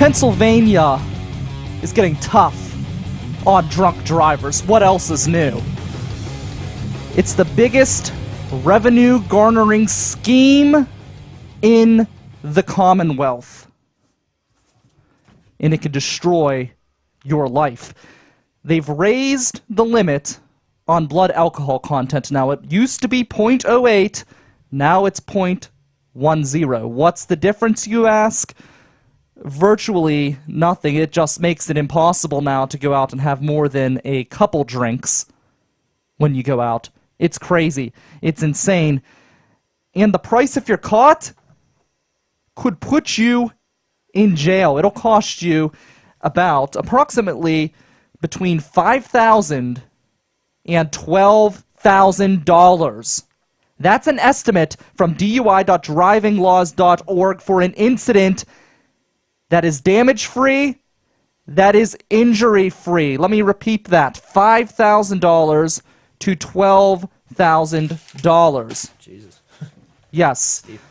Pennsylvania is getting tough on drunk drivers. What else is new? It's the biggest revenue-garnering scheme in the Commonwealth. And it can destroy your life. They've raised the limit on blood alcohol content now. It used to be 0.08, now it's 0.10. What's the difference, you ask? Virtually nothing. It just makes it impossible now to go out and have more than a couple drinks when you go out. It's crazy. It's insane. And the price, if you're caught, could put you in jail. It'll cost you approximately between $5,000 and $12,000. That's an estimate from DUI.drivinglaws.org for an incident that is damage-free, that is injury-free. Let me repeat that. $5,000 to $12,000. Jesus. Yes. Steve.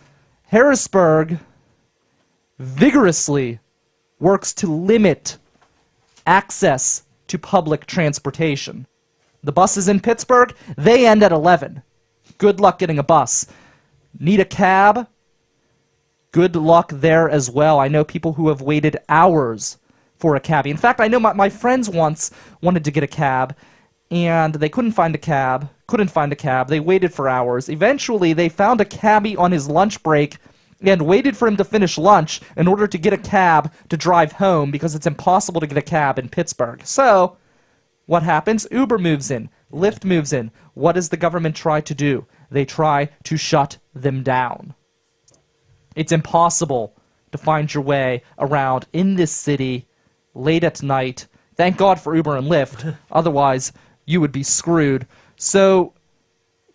Harrisburg vigorously works to limit access to public transportation. The buses in Pittsburgh, they end at 11. Good luck getting a bus. Need a cab? Good luck there as well. I know people who have waited hours for a cab. In fact, I know my friends once wanted to get a cab, and they couldn't find a cab. They waited for hours. Eventually, they found a cabbie on his lunch break and waited for him to finish lunch in order to get a cab to drive home because it's impossible to get a cab in Pittsburgh. So, what happens? Uber moves in. Lyft moves in. What does the government try to do? They try to shut them down. It's impossible to find your way around in this city late at night. Thank God for Uber and Lyft. Otherwise, you would be screwed. So,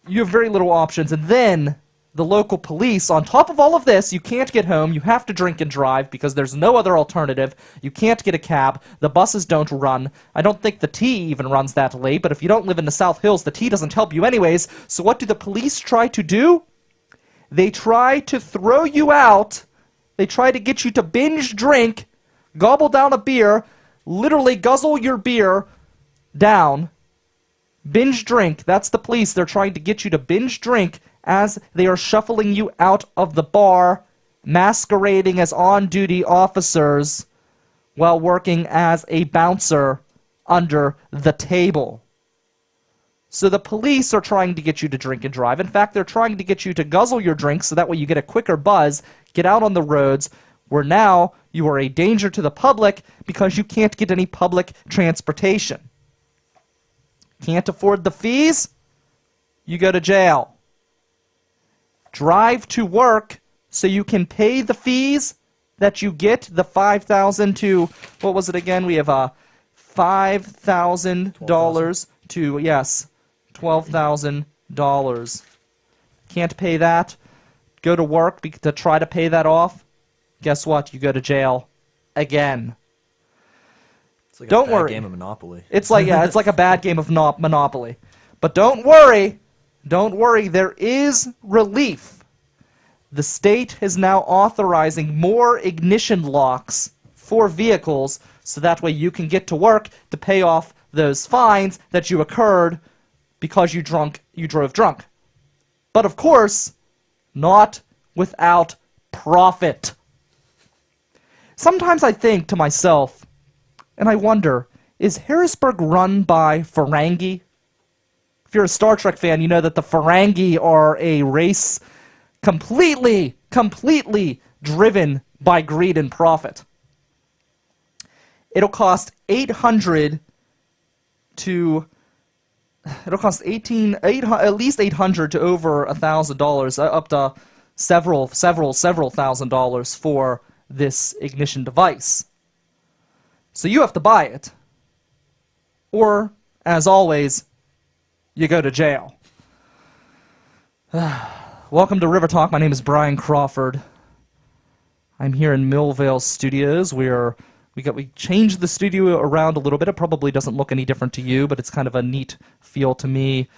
you have very little options. And then, the local police, on top of all of this, you can't get home, you have to drink and drive because there's no other alternative. You can't get a cab, the buses don't run. I don't think the T even runs that late, but if you don't live in the South Hills, the T doesn't help you anyways. So what do the police try to do? They try to throw you out. They try to get you to binge drink, gobble down a beer, literally guzzle your beer down. Binge drink. That's the police. They're trying to get you to binge drink as they are shuffling you out of the bar, masquerading as on-duty officers while working as a bouncer under the table. So the police are trying to get you to drink and drive. In fact, they're trying to get you to guzzle your drink so that way you get a quicker buzz, get out on the roads, where now you are a danger to the public because you can't get any public transportation. Can't afford the fees? You go to jail. Drive to work so you can pay the fees that you get, the $5,000 to, what was it again? We have $5,000 to, yes, $12,000. Can't pay that. Go to work to try to pay that off. Guess what? You go to jail again. It's like Don't a bad worry. game of Monopoly. It's like it's like a bad game of Monopoly. But don't worry. Don't worry. There is relief. The state is now authorizing more ignition locks for vehicles so that way you can get to work to pay off those fines that you incurred because you drove drunk. But of course, not without profit. Sometimes I think to myself, and I wonder, is Harrisburg run by Ferengi? If you're a Star Trek fan, you know that the Ferengi are a race completely driven by greed and profit. It'll cost at least $800 to over $1,000, up to several $1,000s for this ignition device. So you have to buy it. Or, as always, you go to jail. Welcome to RiverTalk. My name is Brian Crawford. I'm here in Millvale Studios. We changed the studio around a little bit. It probably doesn't look any different to you, but it's kind of a neat feel to me.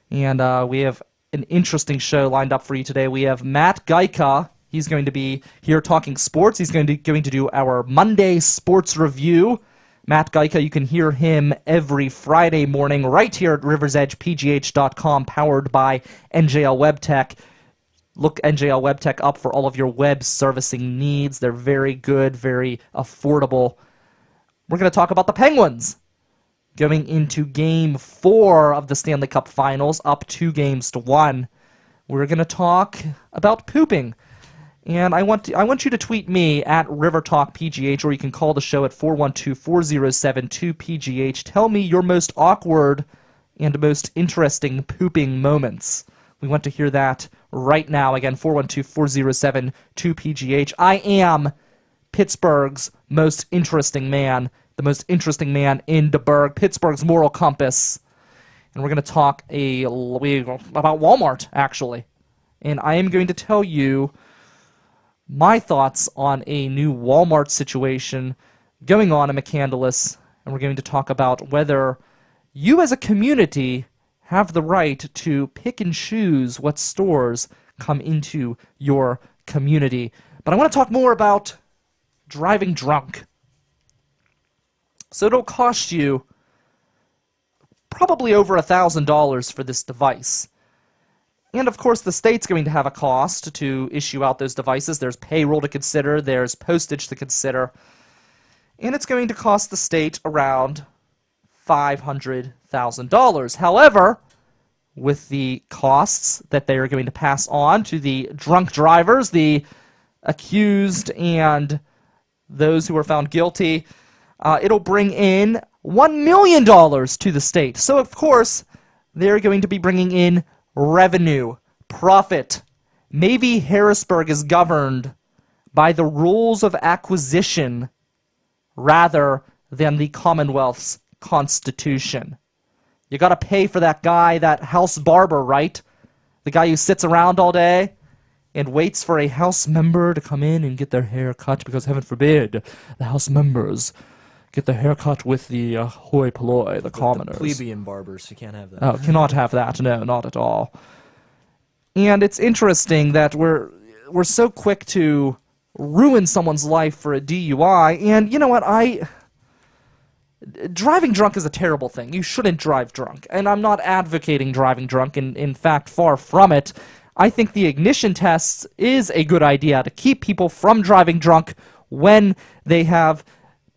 And we have an interesting show lined up for you today. We have Matt Gaika He's going to be here talking sports. He's going to do our Monday sports review. Matt Geica, you can hear him every Friday morning right here at riversedgepgh.com, powered by NJL WebTech. Look NJL WebTech up for all of your web servicing needs. They're very good, very affordable. We're going to talk about the Penguins going into Game 4 of the Stanley Cup Finals, up 2-1. We're going to talk about pooping. And I want you to tweet me at RiverTalkPGH, or you can call the show at 412-407-2PGH. Tell me your most awkward and most interesting pooping moments. We want to hear that right now. Again, 412-407-2PGH. I am Pittsburgh's most interesting man, the most interesting man in the burg, Pittsburgh's moral compass. And we're going to talk about Walmart, actually. And I am going to tell you my thoughts on a new Walmart situation going on in McCandless, and we're going to talk about whether you as a community have the right to pick and choose what stores come into your community. But I want to talk more about driving drunk. So it'll cost you probably over $1,000 for this device. And of course, the state's going to have a cost to issue out those devices. There's payroll to consider, there's postage to consider, and it's going to cost the state around $500,000. However, with the costs that they are going to pass on to the drunk drivers, the accused, and those who are found guilty, it'll bring in $1 million to the state. So, of course, they're going to be bringing in revenue, profit. Maybe Harrisburg is governed by the rules of acquisition rather than the Commonwealth's Constitution. You gotta pay for that guy, that house barber, right? The guy who sits around all day and waits for a house member to come in and get their hair cut, because heaven forbid the house members get their hair cut with the hoi polloi, the commoners. The plebeian barbers, you can't have that. Oh, cannot have that. No, not at all. And it's interesting that we're so quick to ruin someone's life for a DUI. And you know what? Driving drunk is a terrible thing. You shouldn't drive drunk. And I'm not advocating driving drunk. In fact, far from it. I think the ignition tests is a good idea to keep people from driving drunk when they have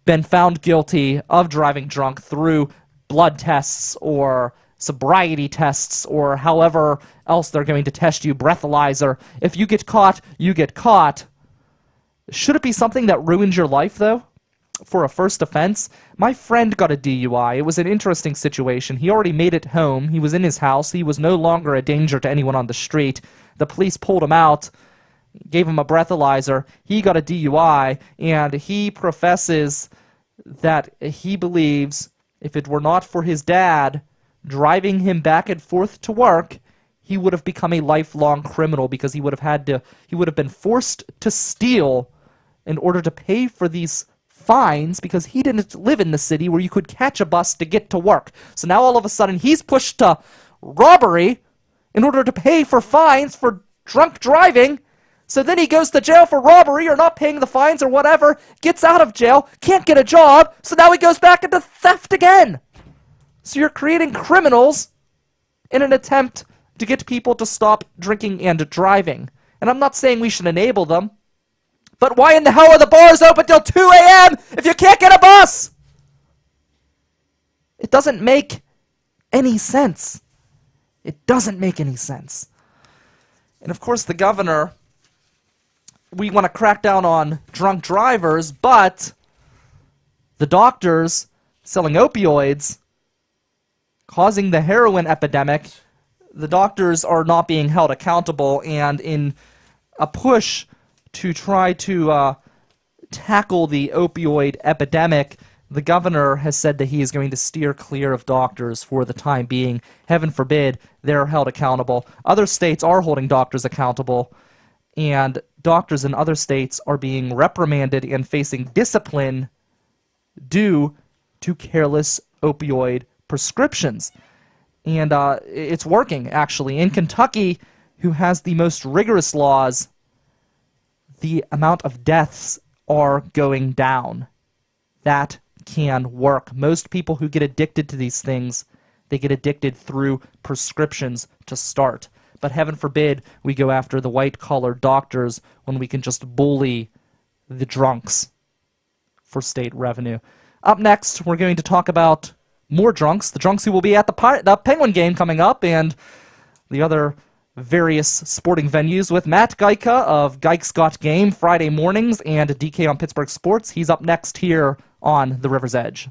been found guilty of driving drunk through blood tests or sobriety tests or however else they're going to test you, breathalyzer. If you get caught, you get caught. Should it be something that ruins your life, though, for a first offense? My friend got a DUI. It was an interesting situation. He already made it home. He was in his house. He was no longer a danger to anyone on the street. The police pulled him out, gave him a breathalyzer. He got a DUI, and he professes that he believes if it were not for his dad driving him back and forth to work, he would have become a lifelong criminal, because he would have been forced to steal in order to pay for these fines, because he didn't live in the city where you could catch a bus to get to work. So now all of a sudden he's pushed to robbery in order to pay for fines for drunk driving. So then he goes to jail for robbery or not paying the fines or whatever, gets out of jail, can't get a job, so now he goes back into theft again. So you're creating criminals in an attempt to get people to stop drinking and driving. And I'm not saying we should enable them, but why in the hell are the bars open till 2 a.m. if you can't get a bus? It doesn't make any sense. It doesn't make any sense. And of course the governor, we want to crack down on drunk drivers, but the doctors selling opioids, causing the heroin epidemic, the doctors are not being held accountable, and in a push to try to tackle the opioid epidemic, the governor has said that he is going to steer clear of doctors for the time being. Heaven forbid they're held accountable. Other states are holding doctors accountable, and doctors in other states are being reprimanded and facing discipline due to careless opioid prescriptions. And it's working, actually. In Kentucky, who has the most rigorous laws the amount of deaths are going down. That can work. Most people who get addicted to these things, they get addicted through prescriptions to start. But heaven forbid we go after the white-collar doctors when we can just bully the drunks for state revenue. Up next, we're going to talk about more drunks, the drunks who will be at the Penguin game coming up, and the other various sporting venues with Matt Geika of Geik's Got Game Friday mornings and DK on Pittsburgh Sports. He's up next here on The River's Edge.